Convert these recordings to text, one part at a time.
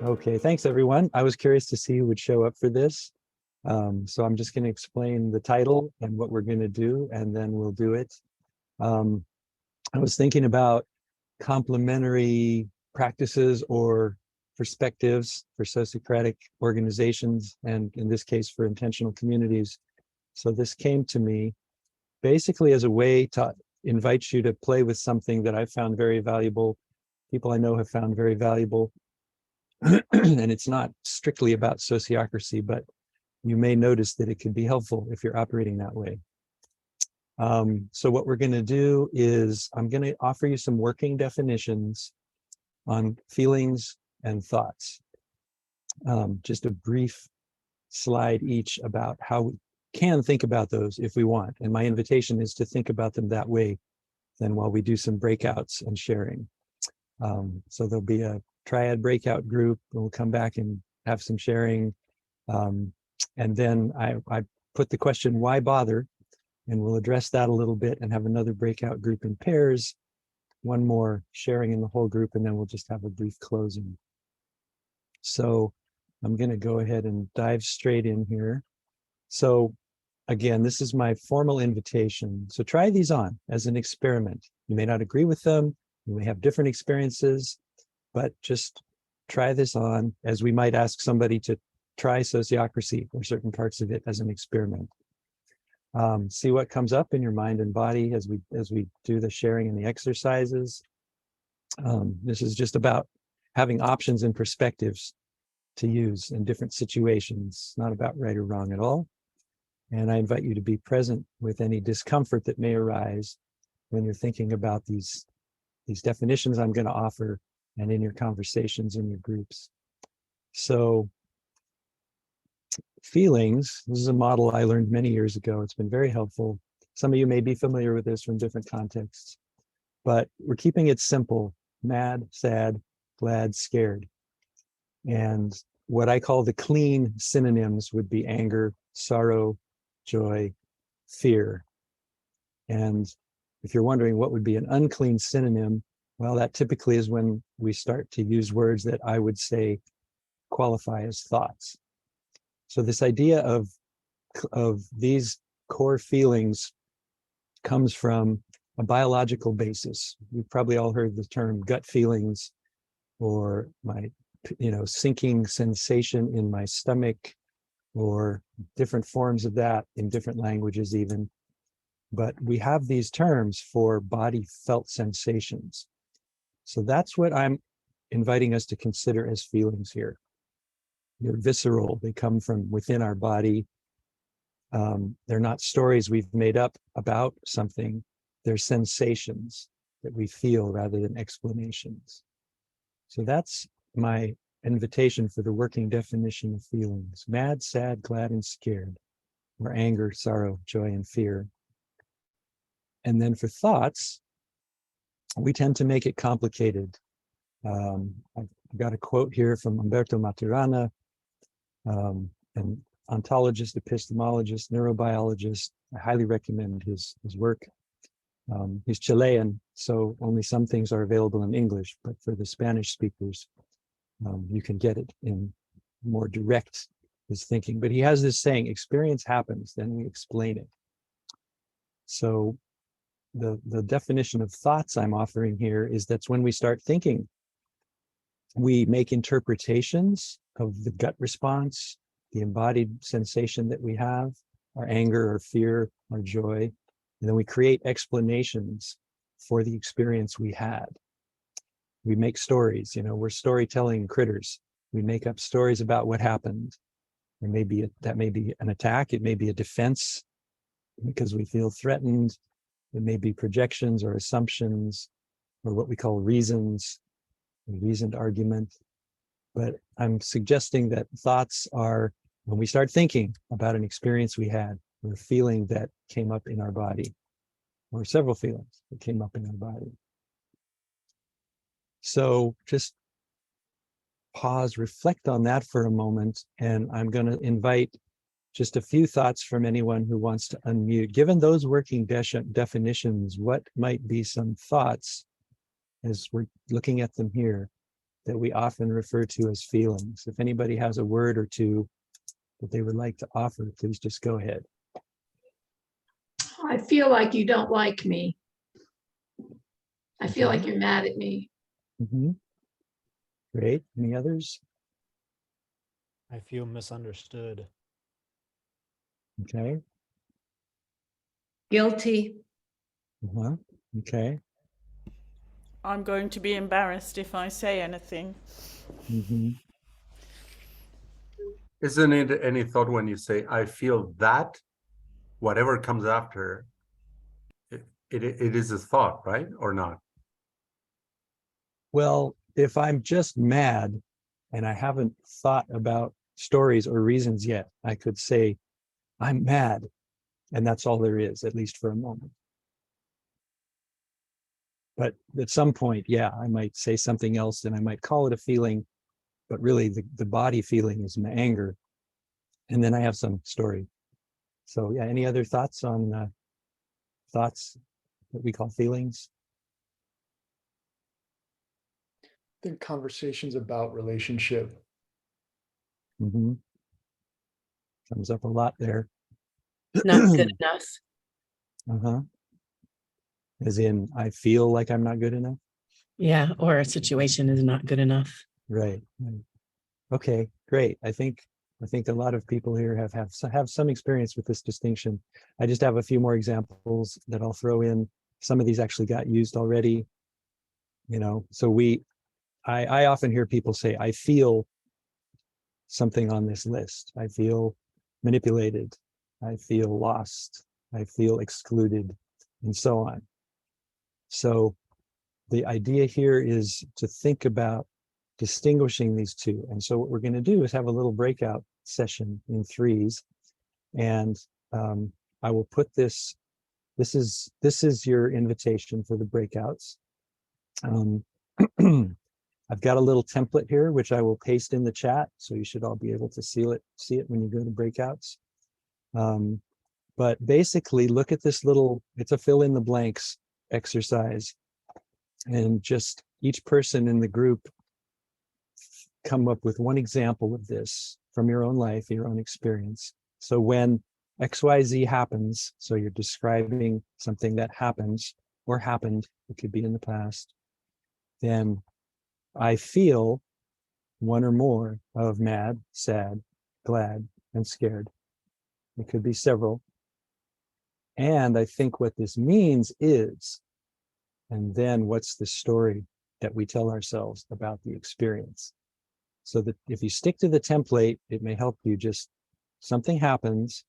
Okay, thanks everyone. I was curious to see who would show up for this. So I'm just going to explain the title and what we're going to do, and then we'll do it. Um, I was thinking about complementary practices or perspectives for sociocratic organizations, and in this case for intentional communities. So this came to me basically as a way to invite you to play with something that I found very valuable, people I know have found very valuable. And it's not strictly about sociocracy, but you may notice that it could be helpful if you're operating that way. So what we're going to do is I'm going to offer you some working definitions on feelings and thoughts. Just a brief slide each about how we can think about those if we want. And my invitation is to think about them that way then while we do some breakouts and sharing. So there'll be a triad breakout group, and we'll come back and have some sharing. And then I put the question, why bother? And we'll address that a little bit and have another breakout group in pairs, one more sharing in the whole group, and then we'll just have a brief closing. So I'm going to go ahead and dive straight in here. So again, this is my formal invitation. So try these on as an experiment. You may not agree with them. You may have different experiences, but just try this on as we might ask somebody to try sociocracy or certain parts of it as an experiment. See what comes up in your mind and body as we do the sharing and the exercises. This is just about having options and perspectives to use in different situations, not about right or wrong at all. And I invite you to be present with any discomfort that may arise when you're thinking about these definitions I'm going to offer and in your conversations in your groups. So feelings, this is a model I learned many years ago. It's been very helpful. Some of you may be familiar with this from different contexts, but we're keeping it simple: mad, sad, glad, scared. And what I call the clean synonyms would be anger, sorrow, joy, fear. And if you're wondering what would be an unclean synonym, well, that typically is when we start to use words that I would say qualify as thoughts. So this idea of these core feelings comes from a biological basis. You've probably all heard the term gut feelings, or my, sinking sensation in my stomach, or different forms of that in different languages even. But we have these terms for body felt sensations. So that's what I'm inviting us to consider as feelings here. They're visceral. They come from within our body. They're not stories we've made up about something. They're sensations that we feel rather than explanations. So that's my invitation for the working definition of feelings: mad, sad, glad, and scared, or anger, sorrow, joy, and fear. And then for thoughts, we tend to make it complicated. I've got a quote here from Umberto Maturana, an ontologist, epistemologist, neurobiologist. I highly recommend his work. He's Chilean, so only some things are available in English, but for the Spanish speakers, you can get it in more direct, his thinking. But he has this saying: experience happens, then we explain it. So the definition of thoughts I'm offering here is that's when we start thinking. We make interpretations of the gut response, the embodied sensation that we have, our anger, our fear, our joy, and then we create explanations for the experience we had. We make stories, we're storytelling critters. We make up stories about what happened. That may be an attack, it may be a defense because we feel threatened. It may be projections or assumptions, or what we call reasons, a reasoned argument. But I'm suggesting that thoughts are when we start thinking about an experience we had, or a feeling that came up in our body, or several feelings that came up in our body. So just pause, reflect on that for a moment, and I'm going to invite just a few thoughts from anyone who wants to unmute. Given those working definitions, what might be some thoughts, as we're looking at them here, that we often refer to as feelings? If anybody has a word or two that they would like to offer, please just go ahead. I feel like you don't like me. I feel like you're mad at me. Mm-hmm. Great. Any others? I feel misunderstood. Okay. Guilty. Uh-huh. Okay. I'm going to be embarrassed if I say anything. Mm-hmm. Isn't it any thought when you say, I feel that, whatever comes after, it is a thought, right? Or not? Well, if I'm just mad and I haven't thought about stories or reasons yet, I could say, I'm mad. And that's all there is, at least for a moment. But at some point, yeah, I might say something else and I might call it a feeling, but really the body feeling is my anger. And then I have some story. So yeah, any other thoughts on thoughts that we call feelings? I think conversations about relationship. Mm-hmm. Comes up a lot there. Not good enough. Uh-huh. As in, I feel like I'm not good enough? Yeah, or a situation is not good enough. Right. Okay, great. I think a lot of people here have some experience with this distinction. I just have a few more examples that I'll throw in. Some of these actually got used already. You know, so I often hear people say, I feel something on this list. I feel manipulated. I feel lost. I feel excluded, and so on. So the idea here is to think about distinguishing these two. And so what we're going to do is have a little breakout session in threes. And I will put this is your invitation for the breakouts. I've got a little template here, which I will paste in the chat. So you should all be able to see it when you go to breakouts. But basically look at this it's a fill in the blanks exercise. And just each person in the group come up with one example of this from your own life, your own experience. So when XYZ happens, so you're describing something that happens or happened, it could be in the past, then I feel one or more of mad, sad, glad, and scared. It could be several. And I think what this means is, and then what's the story that we tell ourselves about the experience? So that if you stick to the template, it may help you. Just something happens,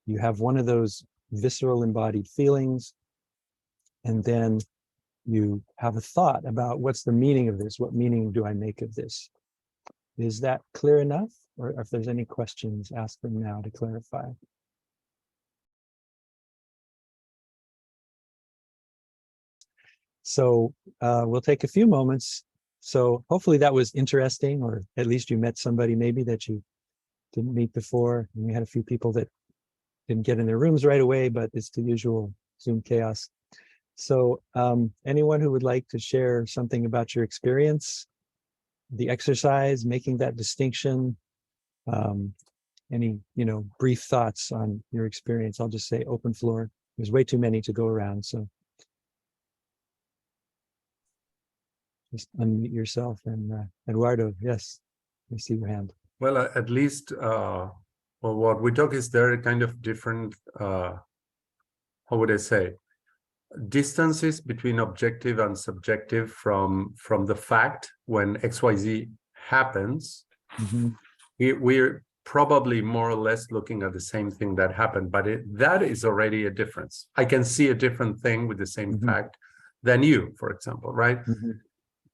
you have one of those visceral embodied feelings, and then you have a thought about what's the meaning of this? What meaning do I make of this? Is that clear enough? Or if there's any questions, ask them now to clarify. So we'll take a few moments. So hopefully that was interesting, or at least you met somebody maybe that you didn't meet before. And we had a few people that didn't get in their rooms right away, but it's the usual Zoom chaos. So anyone who would like to share something about your experience, the exercise, making that distinction, any brief thoughts on your experience, I'll just say open floor. There's way too many to go around, so just unmute yourself. And Eduardo, yes, I see your hand. Well, at least what we talk is there a kind of different, how would I say, distances between objective and subjective from the fact when XYZ happens. Mm-hmm. We're probably more or less looking at the same thing that happened, but that is already a difference. I can see a different thing with the same Mm-hmm. fact than you, for example, right? Mm-hmm.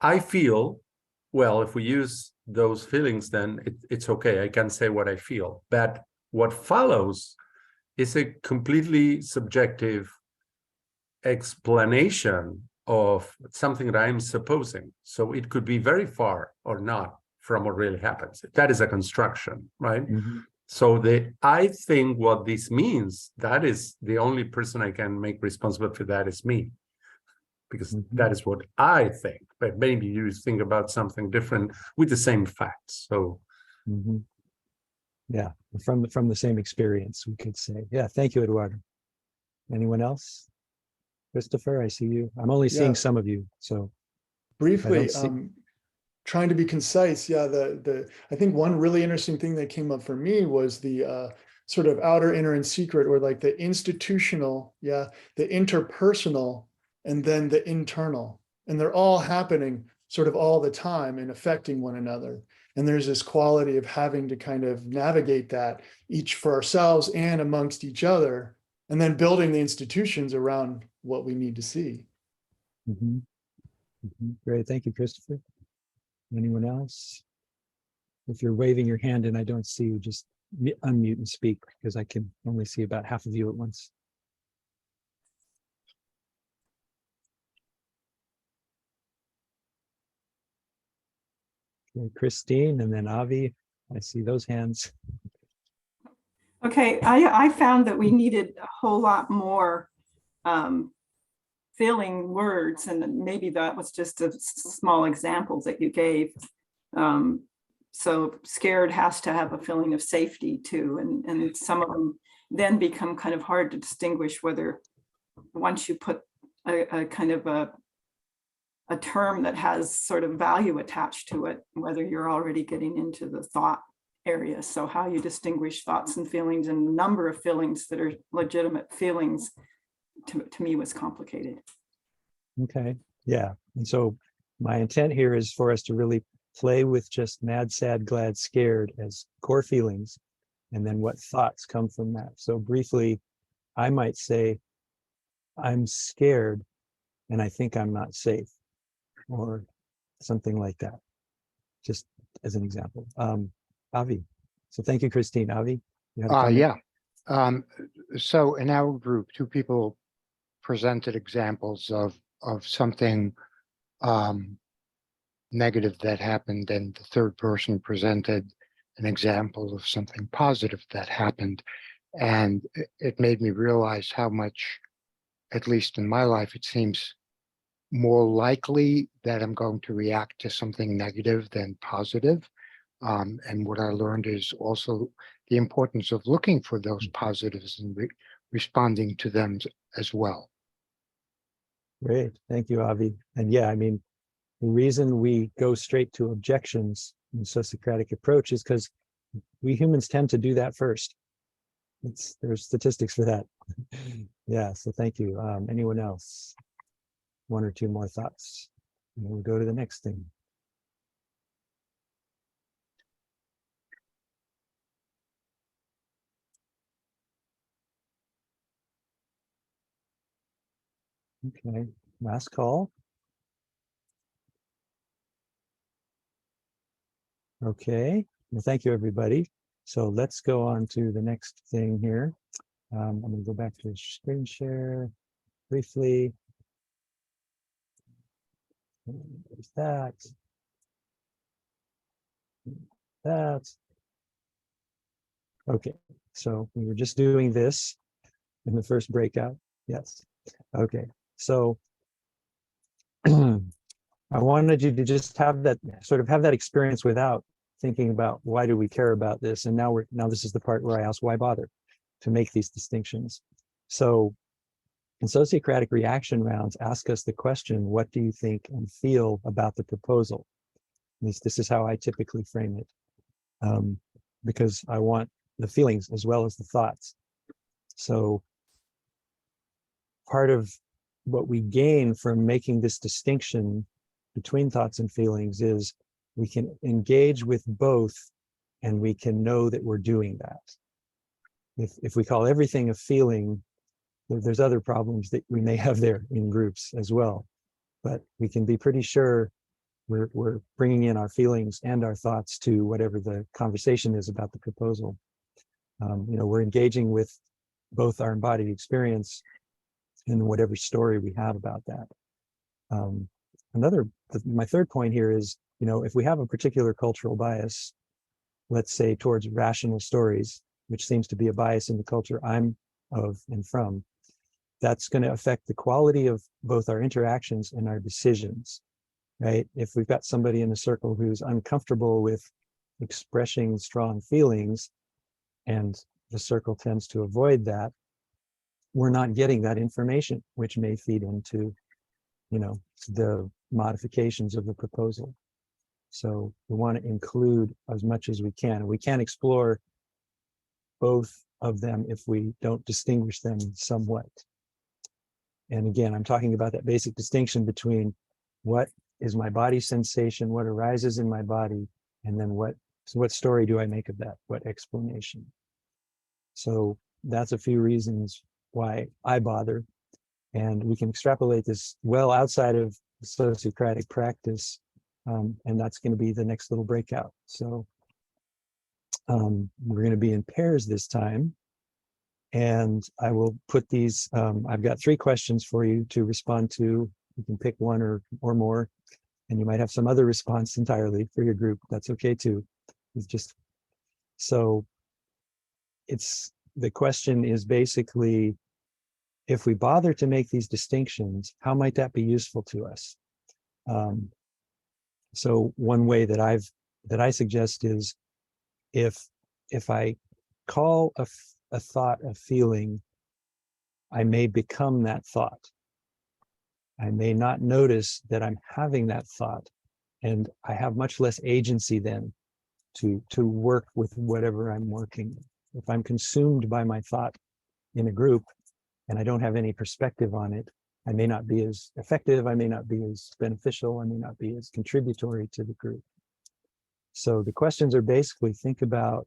I feel, well, if we use those feelings, then it's okay. I can say what I feel. But what follows is a completely subjective explanation of something that I'm supposing. So it could be very far or not from what really happens. That is a construction, right? Mm-hmm. So I think what this means, that is the only person I can make responsible for that is me. Because that is what I think. But maybe you think about something different with the same facts. So yeah, from the same experience, we could say. Yeah, thank you, Eduardo. Anyone else? Christopher, I see you. I'm only seeing Yeah. some of you, so Briefly, see- trying to be concise. Yeah, I think one really interesting thing that came up for me was the sort of outer, inner, and secret, or like the institutional, the interpersonal, and then the internal. And they're all happening sort of all the time and affecting one another. And there's this quality of having to kind of navigate that, each for ourselves and amongst each other, and then building the institutions around what we need to see. Great, thank you, Christopher. Anyone else? If you're waving your hand and I don't see you, just unmute and speak, because I can only see about half of you at once. Okay, Christine, and then Avi. I see those hands. Okay, I found that we needed a whole lot more filling words, and maybe that was just a small example that you gave. So scared has to have a feeling of safety too, and some of them then become kind of hard to distinguish whether, once you put a kind of a term that has sort of value attached to it, whether you're already getting into the thought area. So how you distinguish thoughts and feelings, and the number of feelings that are legitimate feelings, to me was complicated. Okay, yeah. And so my intent here is for us to really play with just mad, sad, glad, scared as core feelings, and then what thoughts come from that. So briefly, I might say, I'm scared and I think I'm not safe, or something like that, just as an example. Avi. So thank you, Christine. Avi, you had a comment? Yeah. So in our group, two people presented examples of something negative that happened, and the third person presented an example of something positive that happened. And it made me realize how much, at least in my life, it seems more likely that I'm going to react to something negative than positive. And what I learned is also the importance of looking for those positives and responding to them as well. Great, thank you, Avi. And yeah, I mean, the reason we go straight to objections in Sociocratic approach is because we humans tend to do that first. There's statistics for that. Yeah, so thank you. Anyone else? One or two more thoughts, and we'll go to the next thing. Okay, last call. Okay, well, thank you, everybody. So let's go on to the next thing here. I'm going to go back to screen share briefly. There's that. That. Okay, so we were just doing this in the first breakout. Yes. Okay, so I wanted you to just have that experience without thinking about why do we care about this. And now this is the part where I ask, why bother to make these distinctions? So in Sociocratic reaction rounds, ask us the question, what do you think and feel about the proposal? At least this is how I typically frame it, because I want the feelings as well as the thoughts. So part of what we gain from making this distinction between thoughts and feelings is we can engage with both, and we can know that we're doing that. If we call everything a feeling, there's other problems that we may have there in groups as well. But we can be pretty sure we're bringing in our feelings and our thoughts to whatever the conversation is about the proposal. We're engaging with both our embodied experience and whatever story we have about that. My third point here is, if we have a particular cultural bias, let's say, towards rational stories, which seems to be a bias in the culture I'm of and from, that's going to affect the quality of both our interactions and our decisions, right? If we've got somebody in a circle who's uncomfortable with expressing strong feelings, and the circle tends to avoid that, we're not getting that information, which may feed into, the modifications of the proposal. So we want to include as much as we can. We can't explore both of them if we don't distinguish them somewhat. And again, I'm talking about that basic distinction between what is my body sensation, what arises in my body, and then what story do I make of that? What explanation? So that's a few reasons why I bother. And we can extrapolate this well outside of sociocratic practice. And that's going to be the next little breakout. So we're going to be in pairs this time. And I will put these, I've got 3 questions for you to respond to. You can pick one or more, and you might have some other response entirely for your group. That's okay too. It's just, so the question is basically, if we bother to make these distinctions, how might that be useful to us? So one way that I suggest is, if I call a thought a feeling, I may become that thought. I may not notice that I'm having that thought, and I have much less agency then to work with whatever I'm working with. If I'm consumed by my thought in a group and I don't have any perspective on it, I may not be as effective, I may not be as beneficial, I may not be as contributory to the group. So the questions are basically, think about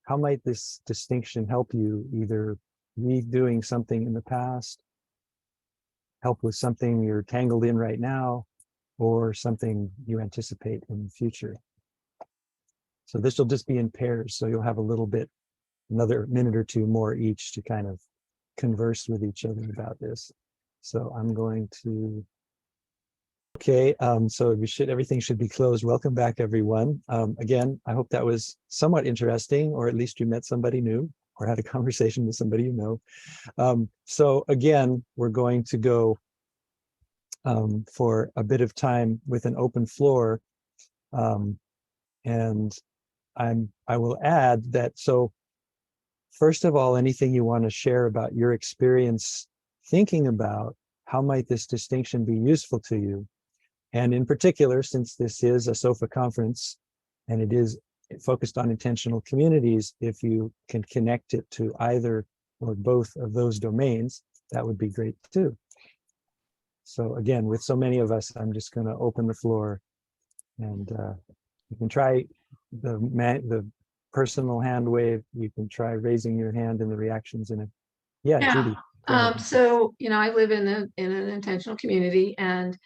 how might this distinction help you, either redoing something in the past, help with something you're tangled in right now, or something you anticipate in the future. So this will just be in pairs, so you'll have a little bit, another minute or 2 more each to kind of converse with each other about this. So I'm going to, okay, so everything should be closed. Welcome back, everyone. Again, I hope that was somewhat interesting, or at least you met somebody new or had a conversation with somebody you know. So again, we're going to go for a bit of time with an open floor. And I will add that, so first of all, anything you want to share about your experience thinking about how might this distinction be useful to you? And in particular, since this is a SOFA conference and it is focused on intentional communities, if you can connect it to either or both of those domains, that would be great too. So again, with so many of us, I'm just going to open the floor, and you can try the personal hand wave. You can try raising your hand in the reactions in it. Yeah, Yeah. Judy. go ahead. So, I live in an intentional community, and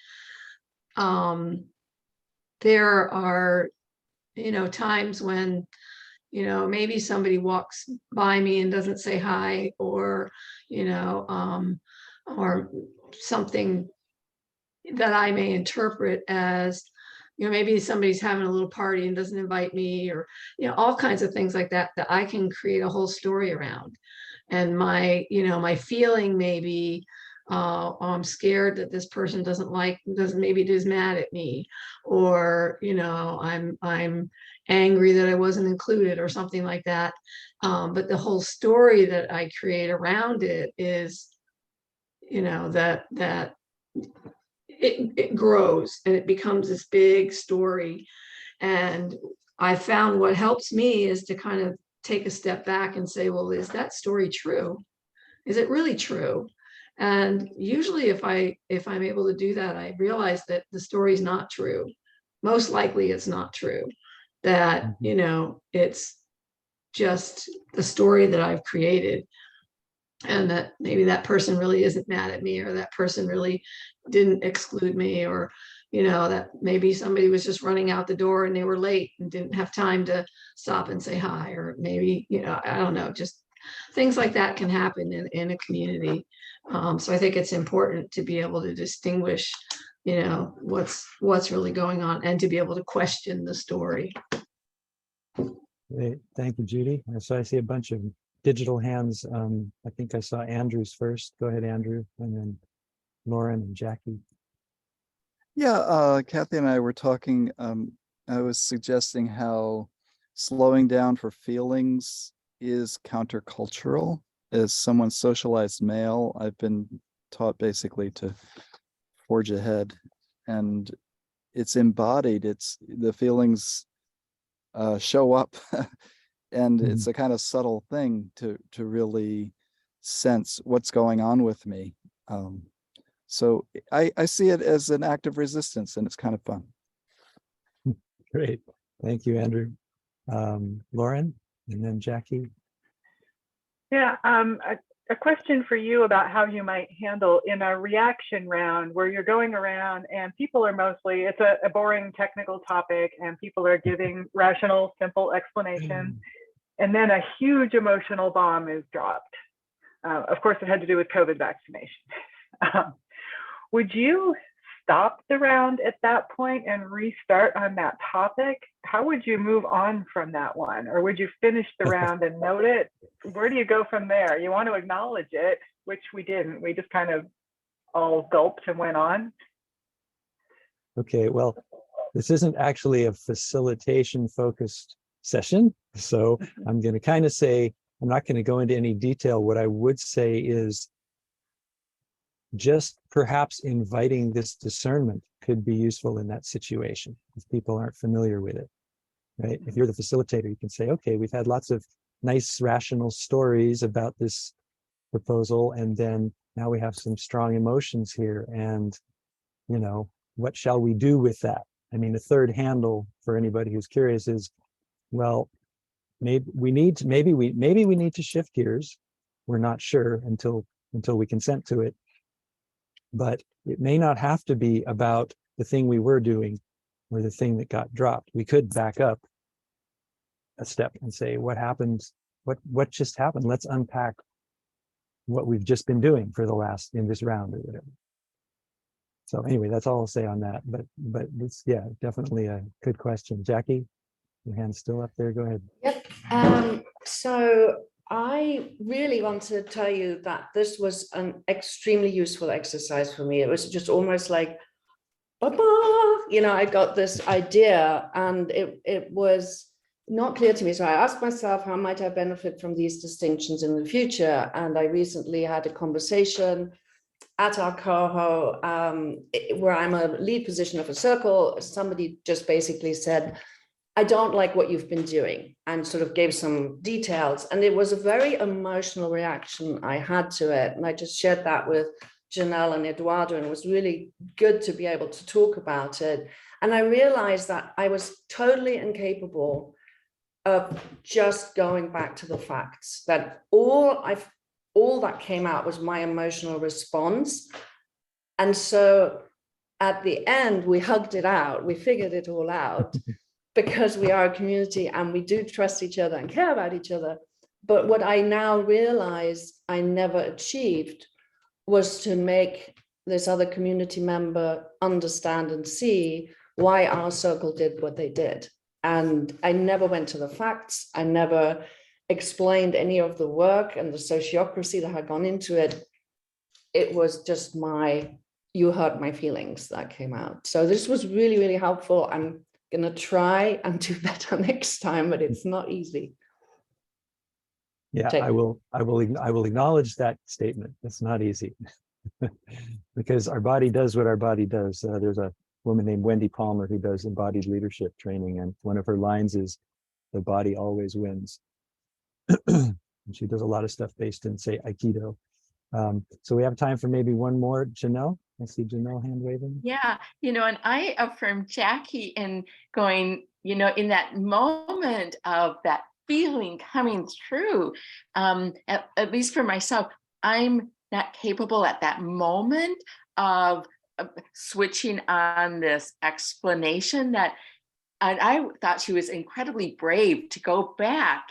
there are, times when, maybe somebody walks by me and doesn't say hi, or, or something that I may interpret as, maybe somebody's having a little party and doesn't invite me, or, all kinds of things like that, that I can create a whole story around. And my feeling may be, I'm scared that this person maybe is mad at me, or, I'm angry that I wasn't included, or something like that. But the whole story that I create around it is, that it grows and it becomes this big story. And I found what helps me is to kind of take a step back and say, well, is that story true? Is it really true? And usually if I'm able to do that, I realize that the story is not true. Most likely it's not true. That, it's just the story that I've created. And that maybe that person really isn't mad at me, or that person really didn't exclude me, or, that maybe somebody was just running out the door and they were late and didn't have time to stop and say hi, or maybe, I don't know, just things like that can happen in a community. So I think it's important to be able to distinguish, what's really going on, and to be able to question the story. Great. Thank you, Judy. So I see a bunch of digital hands. I think I saw Andrew's first. Go ahead, Andrew, and then Lauren and Jackie. Yeah, Kathy and I were talking. I was suggesting how slowing down for feelings is countercultural. As someone socialized male, I've been taught basically to forge ahead, and it's embodied. It's the feelings show up, and it's a kind of subtle thing to really sense what's going on with me. So I see it as an act of resistance, and it's kind of fun. Great. Thank you, Andrew. Lauren, and then Jackie. Yeah, a question for you about how you might handle in a reaction round where you're going around and people are mostly, it's a boring technical topic and people are giving rational, simple explanations. And then a huge emotional bomb is dropped. Of course, it had to do with COVID vaccination. Would you stop the round at that point and restart on that topic? How would you move on from that one? Or would you finish the round and note it? Where do you go from there? You want to acknowledge it, which we didn't. We just kind of all gulped and went on. Okay, well, this isn't actually a facilitation focused session. So I'm going to kind of say, I'm not going to go into any detail. What I would say is just perhaps inviting this discernment could be useful in that situation if people aren't familiar with it, right? If you're the facilitator, you can say, okay, we've had lots of nice rational stories about this proposal, and then now we have some strong emotions here, and you know, what shall we do with that? I mean, the third handle for anybody who's curious is, well, maybe we need to shift gears. We're not sure until we consent to it. But it may not have to be about the thing we were doing or the thing that got dropped. We could back up a step and say, what happened? What just happened? Let's unpack what we've just been doing for the last in this round or whatever. So anyway, that's all I'll say on that. But it's, yeah, definitely a good question. Jackie, your hand's still up there. Go ahead. Yep. So I really want to tell you that this was an extremely useful exercise for me. It was just almost like, you know, I got this idea and it was not clear to me. So I asked myself, how might I benefit from these distinctions in the future? And I recently had a conversation at our coho where I'm a lead position of a circle. Somebody just basically said, I don't like what you've been doing, and sort of gave some details. And it was a very emotional reaction I had to it. And I just shared that with Janelle and Eduardo, and it was really good to be able to talk about it. And I realized that I was totally incapable of just going back to the facts, that all that came out was my emotional response. And so at the end, we hugged it out, we figured it all out. Because we are a community and we do trust each other and care about each other. But what I now realize I never achieved was to make this other community member understand and see why our circle did what they did. And I never went to the facts. I never explained any of the work and the sociocracy that had gone into it. It was just you hurt my feelings that came out. So this was really, really helpful. I'm going to try and do better next time, but it's not easy. Yeah, I will acknowledge that statement. It's not easy because our body does what our body does. There's a woman named Wendy Palmer who does embodied leadership training, and one of her lines is, "The body always wins." And she does a lot of stuff based in, say, Aikido. So we have time for maybe one more. Janelle, I see Janelle hand waving. Yeah, and I affirm Jackie in going, in that moment of that feeling coming through, at least for myself, I'm not capable at that moment of switching on this explanation that I thought she was incredibly brave to go back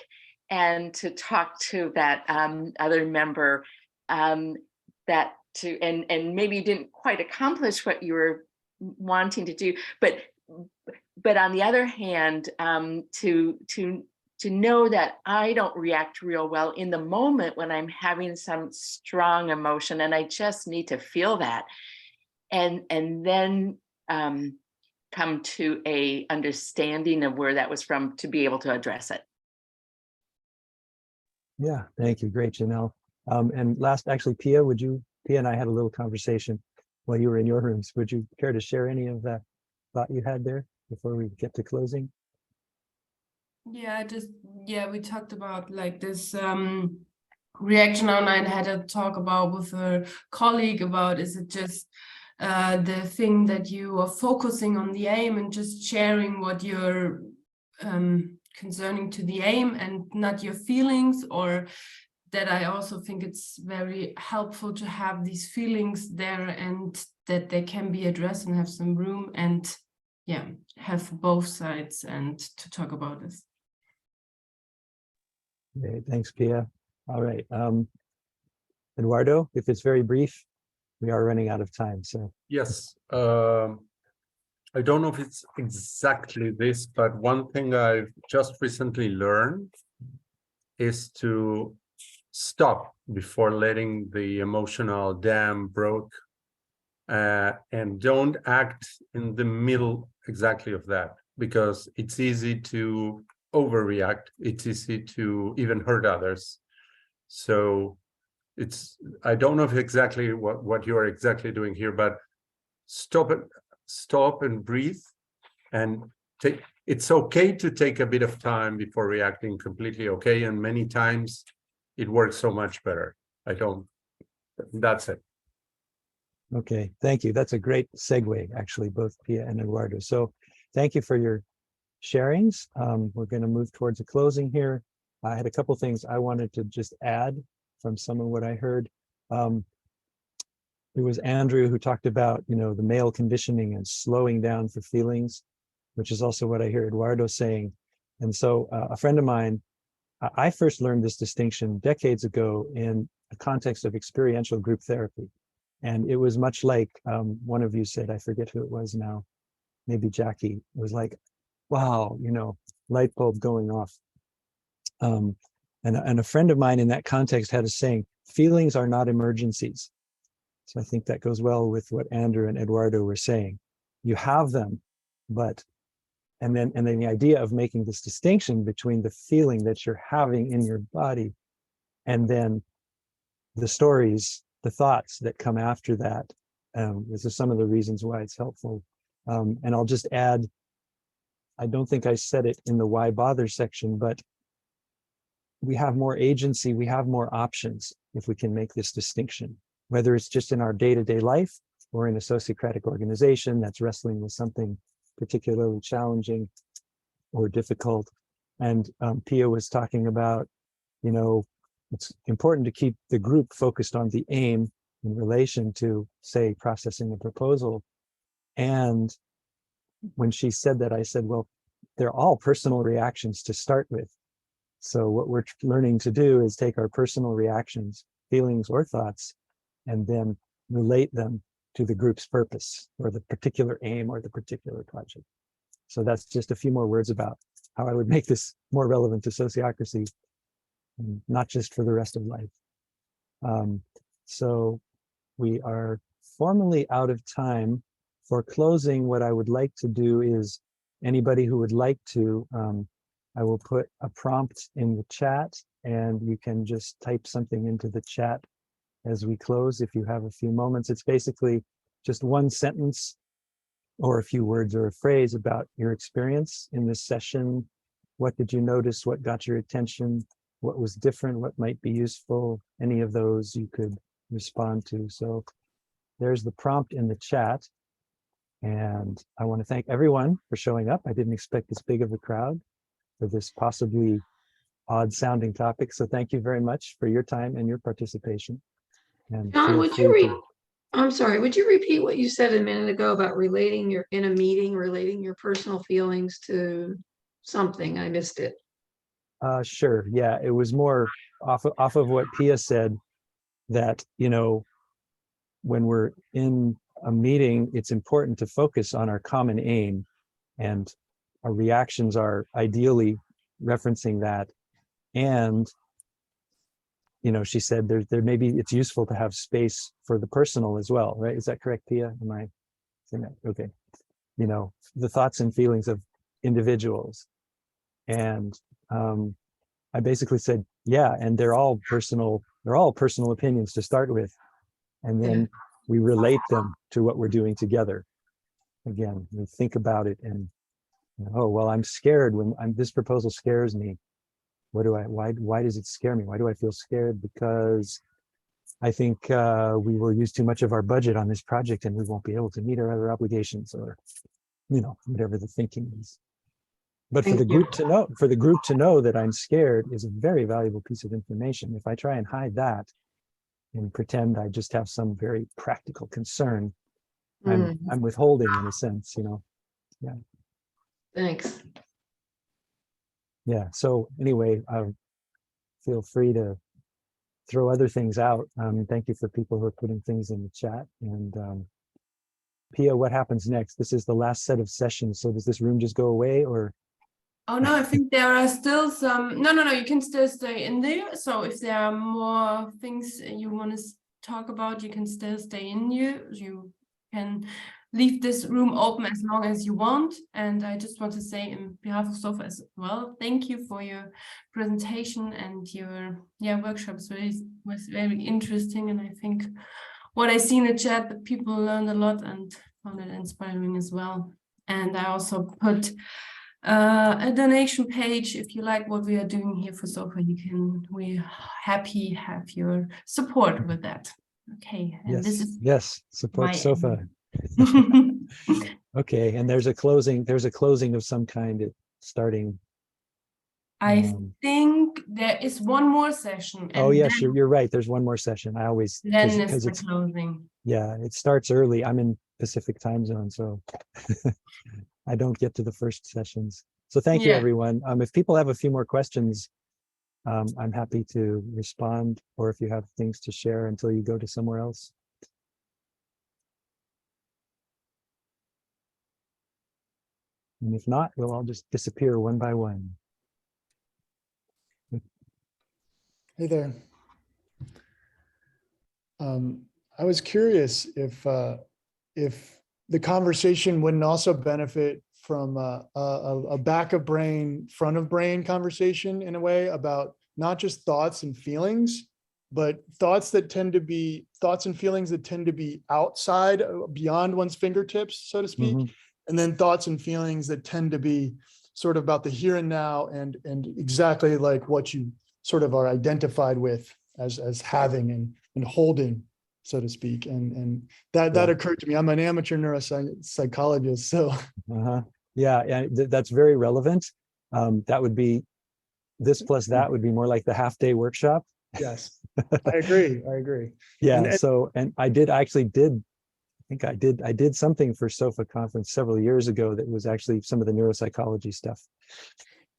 and to talk to that other member and maybe you didn't quite accomplish what you were wanting to do, but on the other hand, to to know that I don't react real well in the moment when I'm having some strong emotion, and I just need to feel that, and then come to a understanding of where that was from to be able to address it. Yeah, thank you. Great, Janelle. And last, actually, Pia and I had a little conversation while you were in your rooms. Would you care to share any of that thought you had there before we get to closing? Yeah, we talked about like this reaction online. I had a talk about with a colleague about, is it just the thing that you are focusing on the aim and just sharing what you're concerning to the aim and not your feelings, or that I also think it's very helpful to have these feelings there and that they can be addressed and have some room, and yeah, have both sides and to talk about this. Okay, thanks, Pia. All right. Eduardo, if it's very brief, we are running out of time. So yes, I don't know if it's exactly this, but one thing I've just recently learned is to stop before letting the emotional dam broke, and don't act in the middle exactly of that, because it's easy to overreact. It's easy to even hurt others. So I don't know if exactly what you are exactly doing here, but stop and breathe, and it's okay to take a bit of time before reacting. Completely okay. And many times it works so much better. That's it. okay, thank you. That's a great segue, actually, both Pia and Eduardo. So thank you for your sharings. We're going to move towards a closing here. I had a couple things I wanted to just add from some of what I heard. It was Andrew who talked about, the male conditioning and slowing down for feelings, which is also what I hear Eduardo saying. And so a friend of mine, I first learned this distinction decades ago in the context of experiential group therapy. And it was much like one of you said, I forget who it was now, maybe Jackie. It was like, wow, light bulb going off. And a friend of mine in that context had a saying, feelings are not emergencies. So I think that goes well with what Andrew and Eduardo were saying. You have them, and then the idea of making this distinction between the feeling that you're having in your body and then the stories, the thoughts that come after that. This is some of the reasons why it's helpful. And I'll just add, I don't think I said it in the why bother section, but we have more agency, we have more options if we can make this distinction, whether it's just in our day-to-day life or in a sociocratic organization that's wrestling with something particularly challenging or difficult. And Pia was talking about, it's important to keep the group focused on the aim in relation to, say, processing a proposal. And when she said that, I said, well, they're all personal reactions to start with. So what we're learning to do is take our personal reactions, feelings or thoughts, and then relate them to the group's purpose or the particular aim or the particular project. So that's just a few more words about how I would make this more relevant to sociocracy, not just for the rest of life. So we are formally out of time. For closing, what I would like to do is anybody who would like to, I will put a prompt in the chat and you can just type something into the chat as we close if you have a few moments. It's basically just one sentence or a few words or a phrase about your experience in this session. What did you notice? What got your attention? What was different? What might be useful? Any of those you could respond to. So there's the prompt in the chat. And I want to thank everyone for showing up. I didn't expect this big of a crowd for this possibly odd sounding topic. So thank you very much for your time and your participation. And John, feel free to... I'm sorry, would you repeat what you said a minute ago about relating your personal feelings to something? I missed it. Sure. Yeah, it was more off of what Pia said, that, when we're in a meeting, it's important to focus on our common aim, and our reactions are ideally referencing that. And, she said there maybe it's useful to have space for the personal as well, right? Is that correct, Pia? Am I saying that? Okay. The thoughts and feelings of individuals. And I basically said, yeah, and they're all personal opinions to start with. And then we relate them to what we're doing together. Again, we think about it and, oh, well, I'm scared when this proposal scares me. Why does it scare me? Why do I feel scared? Because I think we will use too much of our budget on this project and we won't be able to meet our other obligations, or, whatever the thinking is. But for the group to know that I'm scared is a very valuable piece of information. If I try and hide that and pretend I just have some very practical concern, I'm withholding in a sense, Yeah. Thanks. Yeah. So anyway, feel free to throw other things out. Thank you for people who are putting things in the chat. And Pia, what happens next? This is the last set of sessions. So does this room just go away, or? Oh no, I think there are still some. No, you can still stay in there. So if there are more things you want to talk about, you can still stay in here. You can leave this room open as long as you want. And I just want to say, in behalf of SOFA as well, thank you for your presentation and your workshops. Was very interesting, and I think what I see in the chat, that people learned a lot and found it inspiring as well. And I also put a donation page. If you like what we are doing here for SOFA, we're happy have your support with that. Okay, and this is support SOFA. Okay, and there's a closing of some kind starting. I think there is one more session. Oh yes, you're right. There's one more session. I always then it's the closing. Yeah, it starts early. I'm in Pacific time zone, so I don't get to the first sessions. So thank you, everyone. If people have a few more questions, I'm happy to respond, or if you have things to share until you go to somewhere else. And if not, we'll all just disappear one by one. Hey there. I was curious if the conversation wouldn't also benefit from a back of brain, front of brain conversation in a way about not just thoughts and feelings, but thoughts and feelings that tend to be outside, beyond one's fingertips, so to speak. Mm-hmm. And then thoughts and feelings that tend to be sort of about the here and now and exactly like what you sort of are identified with as having and holding, so to speak. And that occurred to me. I'm an amateur neuropsychologist, so. Yeah, and that's very relevant. That would be, this plus that would be more like the half-day workshop. Yes, I agree. Yeah, and I did something for SOFA conference several years ago that was actually some of the neuropsychology stuff.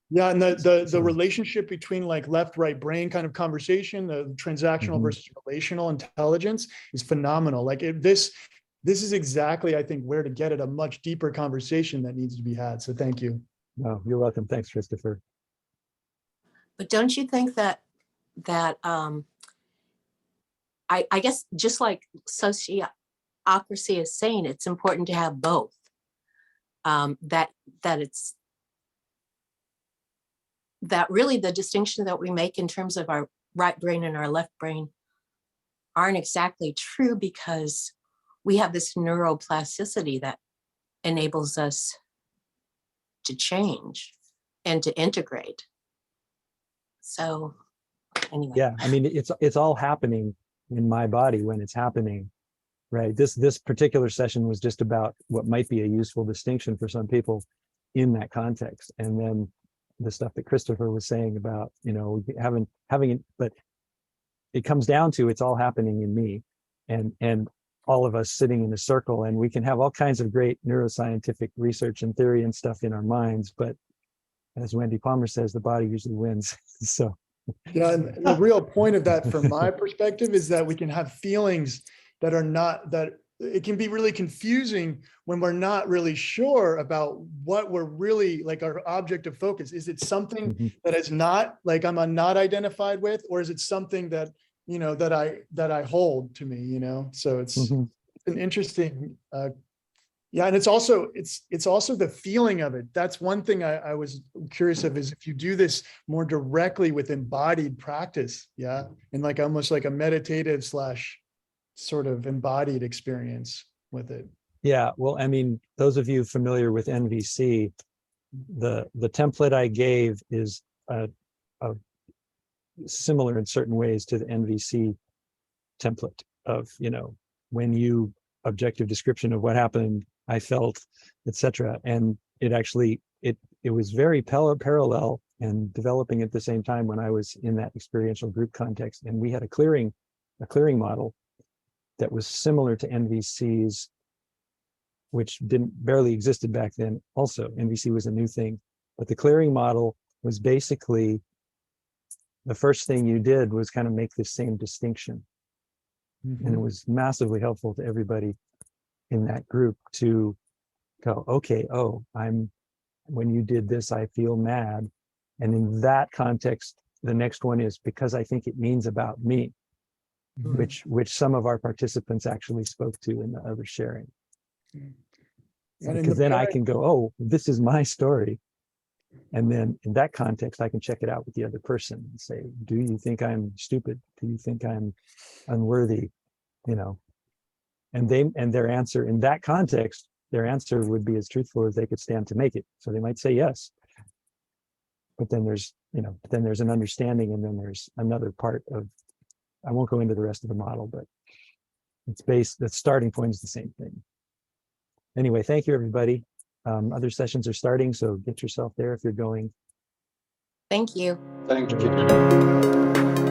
Yeah, and the relationship between like left-right brain kind of conversation, the transactional versus relational intelligence is phenomenal. Like this is exactly, I think, where to get at a much deeper conversation that needs to be had. So thank you. No, you're welcome. Thanks, Christopher. But don't you think that I guess just like Sociocracy is saying, it's important to have both. That really the distinction that we make in terms of our right brain and our left brain aren't exactly true, because we have this neuroplasticity that enables us to change and to integrate. So anyway. Yeah, I mean, it's all happening in my body when it's happening, right? This particular session was just about what might be a useful distinction for some people in that context. And then the stuff that Christopher was saying about, having it, but it comes down to it's all happening in me and all of us sitting in a circle, and we can have all kinds of great neuroscientific research and theory and stuff in our minds, but as Wendy Palmer says, the body usually wins. So yeah, and the real point of that from my perspective is that we can have feelings that are not, that it can be really confusing when we're not really sure about what we're really like our object of focus. Is it something Mhm. that is not like I'm not identified with, or is it something that, you know, that I hold to me, you know? So it's Mhm. an interesting, yeah. And it's also the feeling of it. That's one thing I was curious of, is if you do this more directly with embodied practice, yeah. And like almost like a meditative / sort of embodied experience with it. Yeah, well, I mean, those of you familiar with NVC, the template I gave is a similar in certain ways to the NVC template of, you know, when you objective description of what happened, I felt, etc. And it actually it was very parallel and developing at the same time when I was in that experiential group context, and we had a clearing model that was similar to NVC's, which barely existed back then. Also, NVC was a new thing, but the clearing model was basically the first thing you did was kind of make the same distinction. And it was massively helpful to everybody in that group to go, okay, oh, when you did this, I feel mad. And in that context, the next one is because I think it means about me, which some of our participants actually spoke to in the other sharing. And Because then I can go, oh, this is my story. And then in that context, I can check it out with the other person and say, do you think I'm stupid? Do you think I'm unworthy? You know, and their answer in that context, their answer would be as truthful as they could stand to make it. So they might say yes. But then there's an understanding, and then there's another part of, I won't go into the rest of the model, but the starting point is the same thing. Anyway, thank you, everybody. Other sessions are starting, so get yourself there if you're going. Thank you. Thank you.